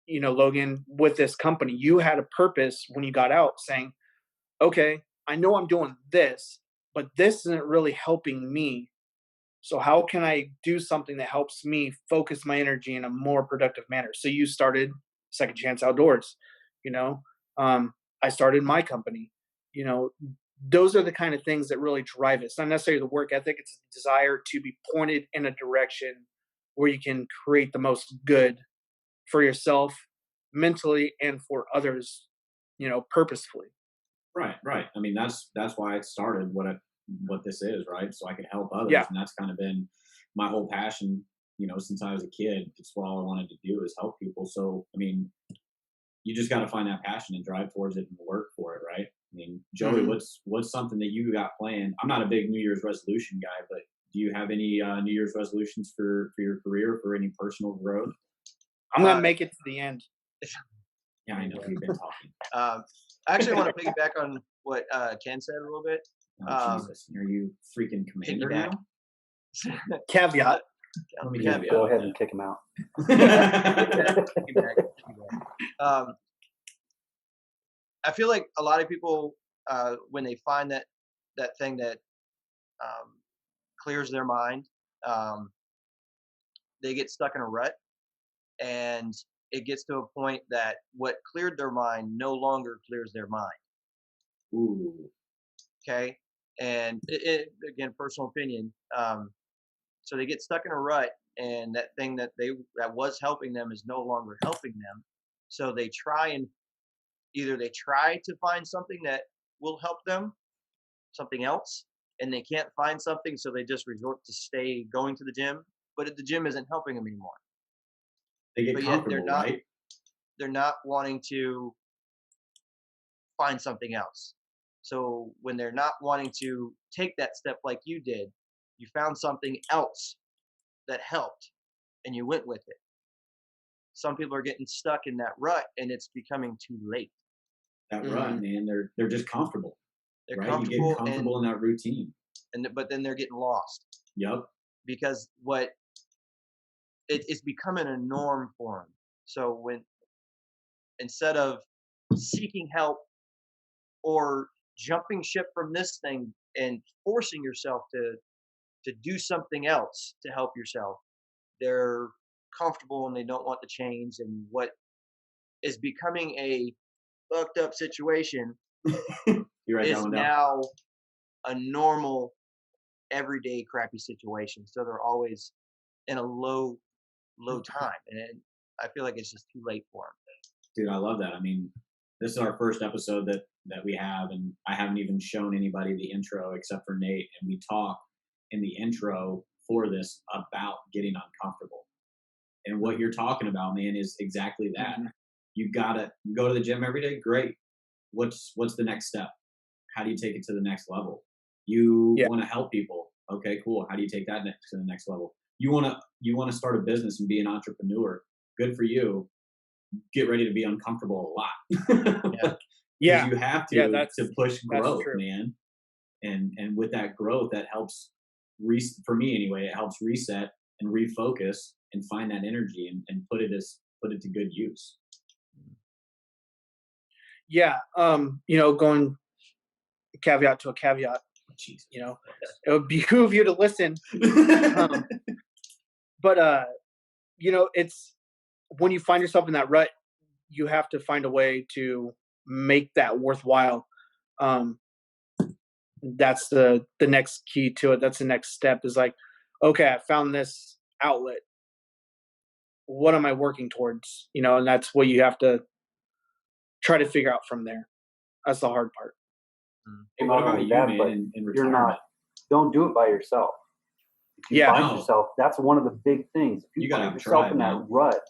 Logan, with this company. You had a purpose when you got out saying, okay, I know I'm doing this, but this isn't really helping me. So how can I do something that helps me focus my energy in a more productive manner? So you started Second Chance Outdoors, I started my company. Those are the kind of things that really drive it. It's not necessarily the work ethic. It's the desire to be pointed in a direction where you can create the most good for yourself mentally and for others, purposefully. Right. I mean, that's why it started what this is, right? So I could help others. Yeah. And that's kind of been my whole passion, since I was a kid. It's what all I wanted to do is help people. So, I mean, you just got to find that passion and drive towards it and work for it, right? I mean, Joey, what's something that you got planned? I'm not a big New Year's resolution guy, but do you have any New Year's resolutions for your career, for any personal growth? I'm going to make it to the end. Yeah, I know. We've been talking. I actually want to piggyback on what Ken said a little bit. Oh, Jesus. Are you freaking commander Piggyback. now? Caveat. Let me Caveat. Go ahead and kick him out. Piggyback. I feel like a lot of people, when they find that thing that clears their mind, they get stuck in a rut, and it gets to a point that what cleared their mind no longer clears their mind. Ooh. Okay, and again, personal opinion. So they get stuck in a rut, and that thing that was helping them is no longer helping them. So they try to find something that will help them, something else, and they can't find something, so they just resort to stay going to the gym. But the gym isn't helping them anymore. They get But yet comfortable, right? They're not wanting to find something else. So when they're not wanting to take that step like you did, you found something else that helped and you went with it. Some people are getting stuck in that rut and it's becoming too late. That rut, man, they're just comfortable. They're right? comfortable, You get comfortable in that routine. but then they're getting lost Yep. because what it's becoming a norm for them. So when instead of seeking help or jumping ship from this thing and forcing yourself to do something else to help yourself, they're comfortable and they don't want to change. And what is becoming a fucked up situation You write that is one down. now a normal, everyday crappy situation. So they're always in a low time, and I feel like it's just too late for them. Dude, I love that. I mean, this is our first episode that we have, and I haven't even shown anybody the intro except for Nate. And we talk in the intro for this about getting uncomfortable. And what you're talking about, man, is exactly that. Mm-hmm. You go to the gym every day. Great. What's the next step? How do you take it to the next level? You Yeah. want to help people. Okay, cool. How do you take that to the next level? You want to start a business and be an entrepreneur. Good for you. Get ready to be uncomfortable a lot. Yeah. You have to to push growth, true. man. And with that growth, that helps for me anyway, it helps reset and refocus and find that energy and put it to good use. Yeah. Going caveat to a caveat, Jeez. it would behoove you to listen. But it's when you find yourself in that rut, you have to find a way to make that worthwhile. That's the next key to it. That's the next step is like, okay, I found this outlet. What am I working towards? And that's what you have to try to figure out from there. That's the hard part. Hey, Not what about only you, that, man, but in you're retirement? don't do it by yourself. If you Yeah. find yourself, that's one of the big things. If you, You gotta find have yourself tribe, in that man. rut,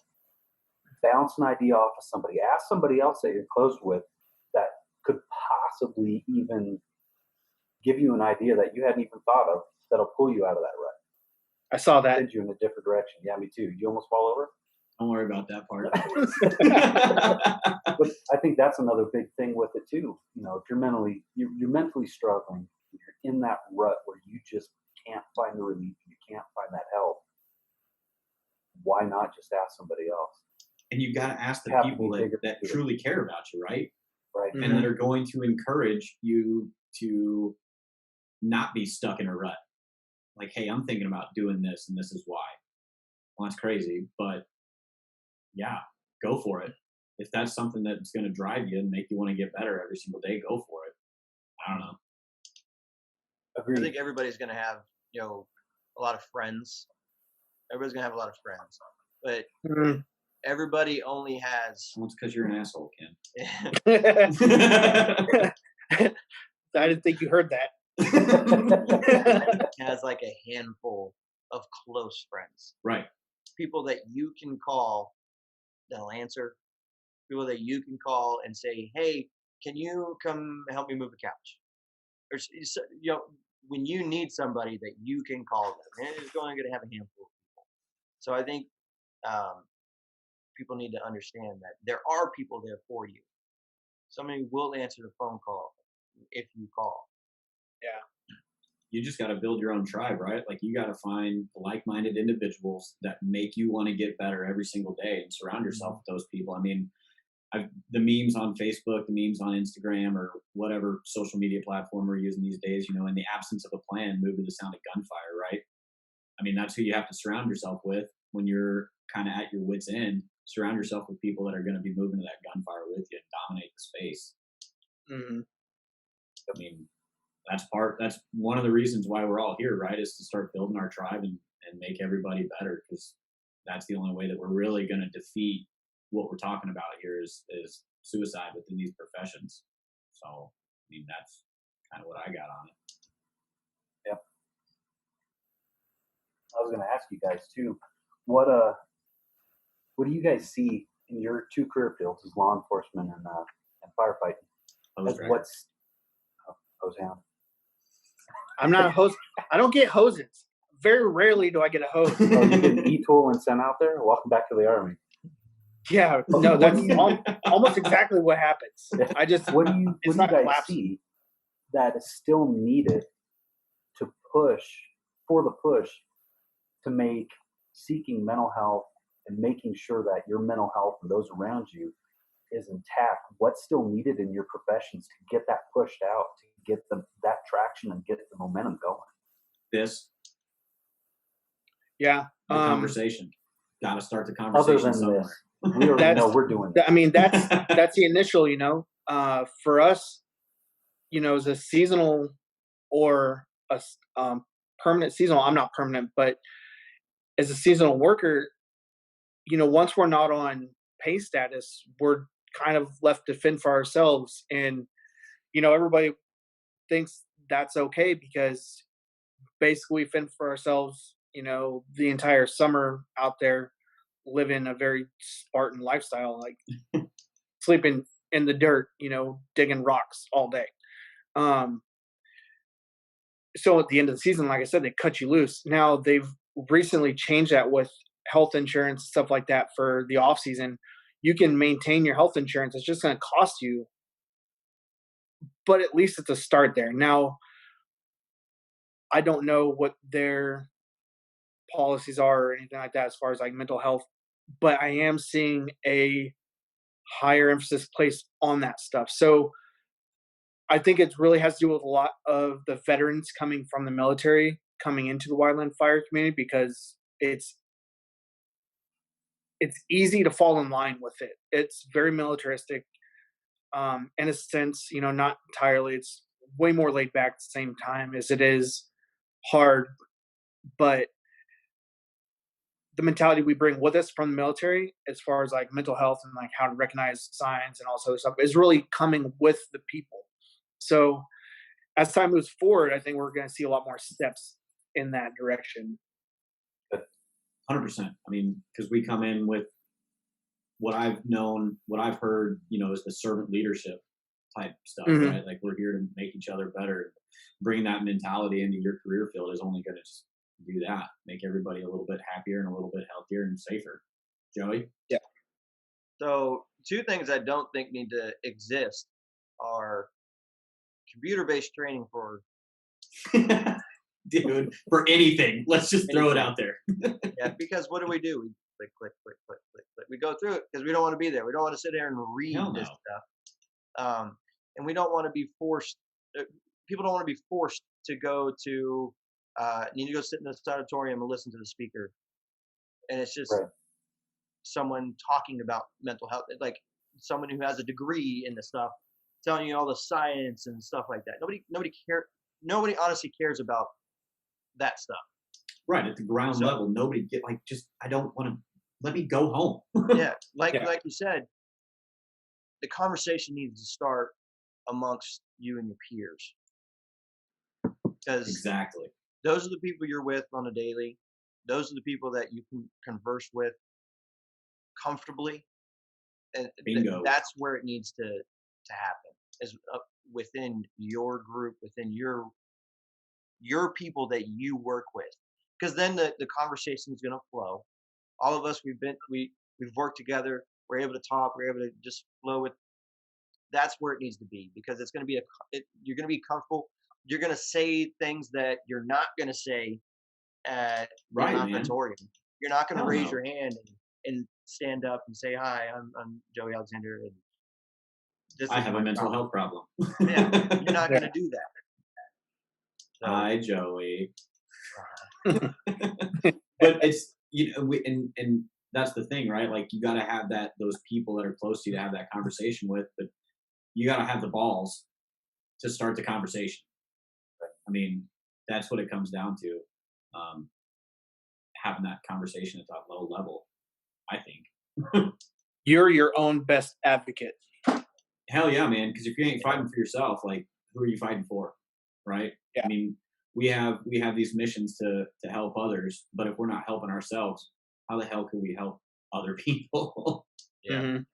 bounce an idea off of somebody. Ask somebody else that you're close with that could possibly even give you an idea that you hadn't even thought of that'll pull you out of that rut. I saw that. Send you in a different direction. Yeah, me too. You almost fall over? Don't worry about that part. But I think that's another big thing with it too. If you're mentally struggling, if you're in that rut where you just can't find the relief, you can't find that help, why not just ask somebody else? And you got to ask the Have to people be bigger that too. truly care about you, right? Right. Mhm. And that are going to encourage you to not be stuck in a rut. Like, hey, I'm thinking about doing this, and this is why. Well, that's crazy, but yeah, go for it. If that's something that's going to drive you and make you want to get better every single day, go for it. I don't know. Agreed. I think everybody's going to have, a lot of friends. Everybody's going to have a lot of friends. But Mhm. everybody only has Well, it's because you're an asshole, Ken. I didn't think you heard that. has like a handful of close friends. Right. People that you can call that'll answer. People that you can call and say, hey, can you come help me move a couch? Or, when you need somebody that you can call them, and it's only going to have a handful of people. So I think people need to understand that there are people there for you. Somebody will answer the phone call if you call. You just got to build your own tribe, right? Like you got to find like-minded individuals that make you want to get better every single day and surround yourself with those people. I mean, the memes on Facebook, the memes on Instagram, or whatever social media platform we're using these days, in the absence of a plan, move to the sound of gunfire, right? I mean, that's who you have to surround yourself with when you're kind of at your wit's end. Surround yourself with people that are going to be moving to that gunfire with you and dominate the space. Mm-hmm. I mean, that's one of the reasons why we're all here, right? Is to start building our tribe and make everybody better, because that's the only way that we're really going to defeat what we're talking about here is suicide within these professions. So, I mean, that's kind of what I got on it. Yep. I was going to ask you guys too, what do you guys see in your two career fields as law enforcement and firefighting? As what's hose hound? I'm not a hose. I don't get hoses. Very rarely do I get a hose. Oh, you get e-tool and sent out there? Welcome back to the Army. Yeah, no, that's almost exactly what happens. I just what do you not guys collapsing. see that is still needed to push to make seeking mental health and making sure that your mental health and those around you is intact, what's still needed in your professions to get that pushed out, to get that traction and get the momentum going? This Yeah. the conversation. Got to start the Other conversation than somewhere. this, we already That's- know we're doing this. I mean, that's the initial, for us, as a seasonal or a permanent seasonal, I'm not permanent, but as a seasonal worker, once we're not on pay status, we're kind of left to fend for ourselves. And, everybody thinks that's okay because basically we fend for ourselves, the entire summer out there living a very Spartan lifestyle, like sleeping in the dirt, digging rocks all day. So at the end of the season, like I said, they cut you loose. Now they've recently changed that with health insurance, stuff like that for the off season. You can maintain your health insurance. It's just going to cost you, but at least it's a start there. Now, I don't know what their policies are or anything like that as far as like mental health, but I am seeing a higher emphasis placed on that stuff. So I think it really has to do with a lot of the veterans coming from the military coming into the wildland fire community because it's easy to fall in line with it. It's very militaristic, in a sense, not entirely. It's way more laid back at the same time as it is hard, but the mentality we bring with us from the military as far as like mental health and like how to recognize signs and also stuff is really coming with the people. So as time moves forward, I think we're going to see a lot more steps in that direction. 100%. I mean, because we come in with what I've known, what I've heard, is the servant leadership type stuff, Mhm. right? Like we're here to make each other better. Bringing that mentality into your career field is only going to just do that, make everybody a little bit happier and a little bit healthier and safer. Joey? So, two things I don't think need to exist are computer-based training for Dude, for anything. Let's just throw it out there. because what do? We click, click, click, click, click, click. We go through it because we don't want to be there. We don't want to sit there and read Hell this no. stuff. And we don't want to be forced. People don't want to be forced to go to. You need to go sit in this auditorium and listen to the speaker, and it's just Right. someone talking about mental health, like someone who has a degree in the stuff, telling you all the science and stuff like that. Nobody honestly cares about that stuff. Right, at the ground So- level, nobody get like I don't want to let me go home. Yeah, like Yeah. you said, the conversation needs to start amongst you and your peers, because Exactly. those are the people you're with on a daily. Those are the people that you can converse with comfortably, and Bingo. that's where it needs to happen, is within your group, within your people that you work with, because then the conversation is going to flow. All of us, we've worked together. We're able to talk. We're able to just flow with. That's where it needs to be, because it's going to be you're going to be comfortable. You're going to say things that you're not going to say at the Right, man. auditorium. You're not going to Hell raise no. your hand and stand up and say, "Hi, I'm Joey Alexander, and this I is have my a mental problem." health problem. Yeah, you're not going to do that. So, Hi, Joey. But it's and that's the thing, right? Like you got to have those people that are close to you to have that conversation with, but you got to have the balls to start the conversation. I mean, that's what it comes down to. Having that conversation at that low level, I think. You're your own best advocate. Hell yeah, man! Because if you ain't fighting for yourself, like who are you fighting for, right? Yeah. I mean, we have these missions to help others, but if we're not helping ourselves, how the hell can we help other people? yeah. Mhm.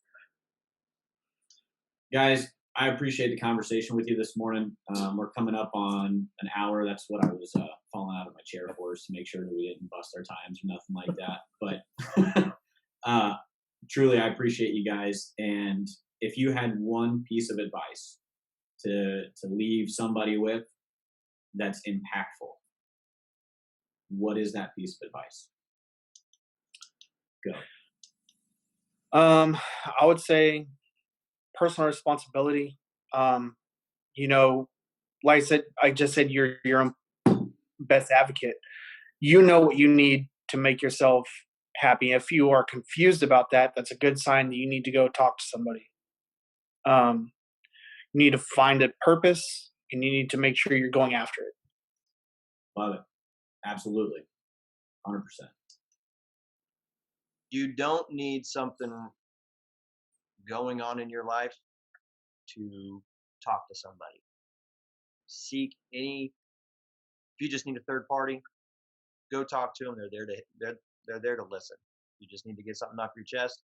Guys, I appreciate the conversation with you this morning. We're coming up on an hour. That's what I was falling out of my chair for, is to make sure that we didn't bust our times or nothing like that. But truly, I appreciate you guys. And if you had one piece of advice to leave somebody with that's impactful, what is that piece of advice? Go. I would say personal responsibility. You know, like I just said, you're your own best advocate. You know what you need to make yourself happy. If you are confused about that, that's a good sign that you need to go talk to somebody. Um, you need to find a purpose, and you need to make sure you're going after it. Love it. Absolutely. 100%. You don't need something going on in your life to talk to somebody. Seek any. If you just need a third party, go talk to them. They're there to listen. You just need to get something off your chest.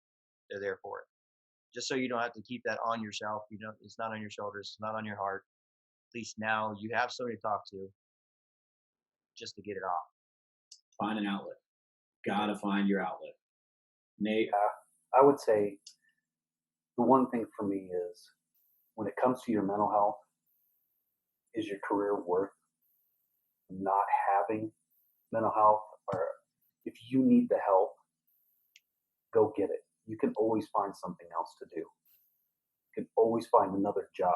They're there for it. Just so you don't have to keep that on yourself. You know, it's not on your shoulders. It's not on your heart. At least now you have somebody to talk to, just to get it off. Find an outlet. Gotta find your outlet. Nate? I would say the one thing for me is when it comes to your mental health, is your career worth not having mental health? Or if you need the help, go get it. You can always find something else to do. You can always find another job.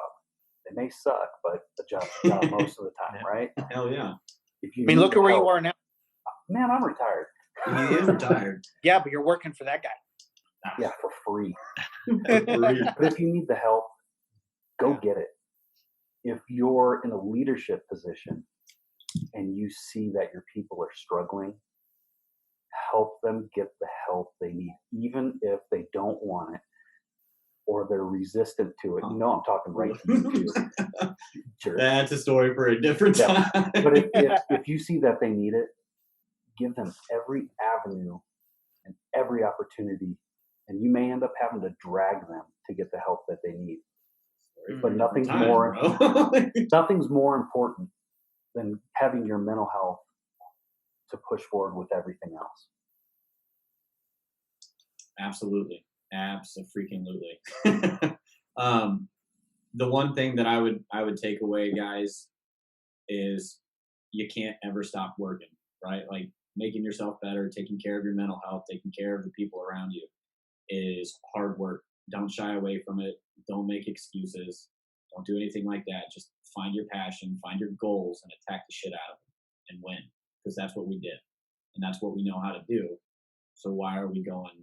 They may suck, but the job's a job most of the time, right? Hell yeah. If you I mean, need look the at where help- you are now. Man, I'm retired. He is retired. Yeah, but you're working for that guy. Yeah, for free. Free. But if you need the help, go get it. If you're in a leadership position and you see that your people are struggling, help them get the help they need, even if they don't want it or they're resistant to it. You know, I'm talking right to you too. Jerk. That's a story for a different Yeah. time. But if you see that they need it, give them every avenue and every opportunity, and you may end up having to drag them to get the help that they need. But nothing's more nothing's more important than having your mental health to push forward with everything else. Absolutely. Abso-freaking-lutely. The one thing that I would take away, guys, is you can't ever stop working, right? Like making yourself better, taking care of your mental health, taking care of the people around you is hard work. Don't shy away from it. Don't make excuses. Don't do anything like that. Just find your passion, find your goals, and attack the shit out of them and win. Because that's what we did, and that's what we know how to do. So why are we going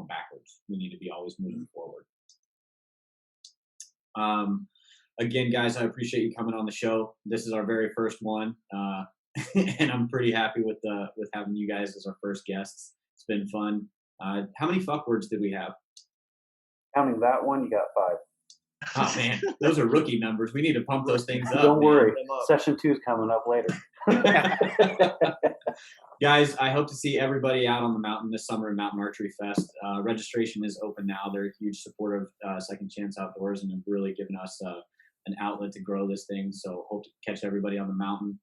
backwards? We need to be always moving forward. Again, guys, I appreciate you coming on the show. This is our very first one, and I'm pretty happy with having you guys as our first guests. It's been fun. How many fuck words did we have? Counting that one, you got 5. Oh man, those are rookie numbers. We need to pump those things up. Don't man. worry, session 2 is coming up later. Guys, I hope to see everybody out on the mountain this summer in Mountain Archery Fest. Registration is open now. They're a huge supporter of Second Chance Outdoors and have really given us an outlet to grow this thing. So hope to catch everybody on the mountain.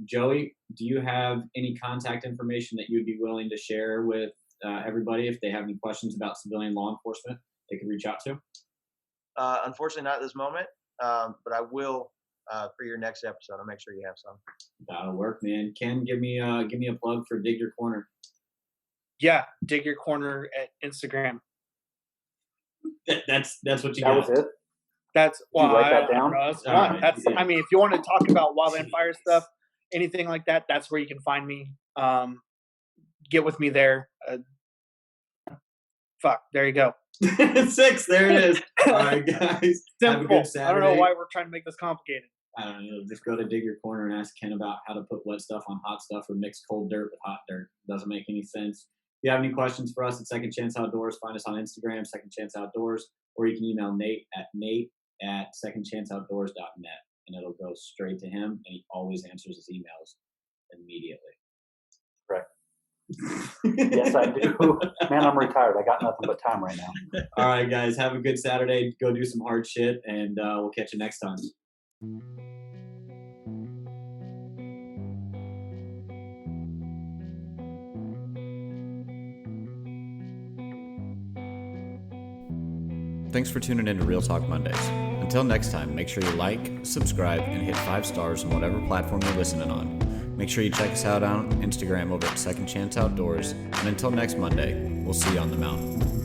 Joey, do you have any contact information that you'd be willing to share with everybody if they have any questions about civilian law enforcement they could reach out to? Unfortunately, not at this moment, but I will for your next episode. I'll make sure you have some. That'll work, man. Ken, give me a plug for Dig Your Corner. Yeah, Dig Your Corner at Instagram. That's what you That got. was it. That's Did you write that I down? don't know, that's All fun. right, That's yeah. I mean, if you want to talk about wildland fire stuff, anything like that, that's where you can find me. Get with me there. There you go. 6. There it is. All right, guys. Have a Simple. good I don't Saturday. know why we're trying to make this complicated. I don't know. Just go to Dig Your Corner and ask Ken about how to put wet stuff on hot stuff or mix cold dirt with hot dirt. Doesn't make any sense. If you have any questions for us at Second Chance Outdoors, find us on Instagram, Second Chance Outdoors, or you can email Nate at secondchanceoutdoors.net, and it'll go straight to him, and he always answers his emails immediately. Right. Yes, I do. Man, I'm retired. I got nothing but time right now. All right, guys. Have a good Saturday. Go do some hard shit, and we'll catch you next time. Thanks for tuning in to Real Talk Mondays. Until next time, make sure you like, subscribe, and hit 5 stars on whatever platform you're listening on. Make sure you check us out on Instagram over at Second Chance Outdoors. And until next Monday, we'll see you on the mountain.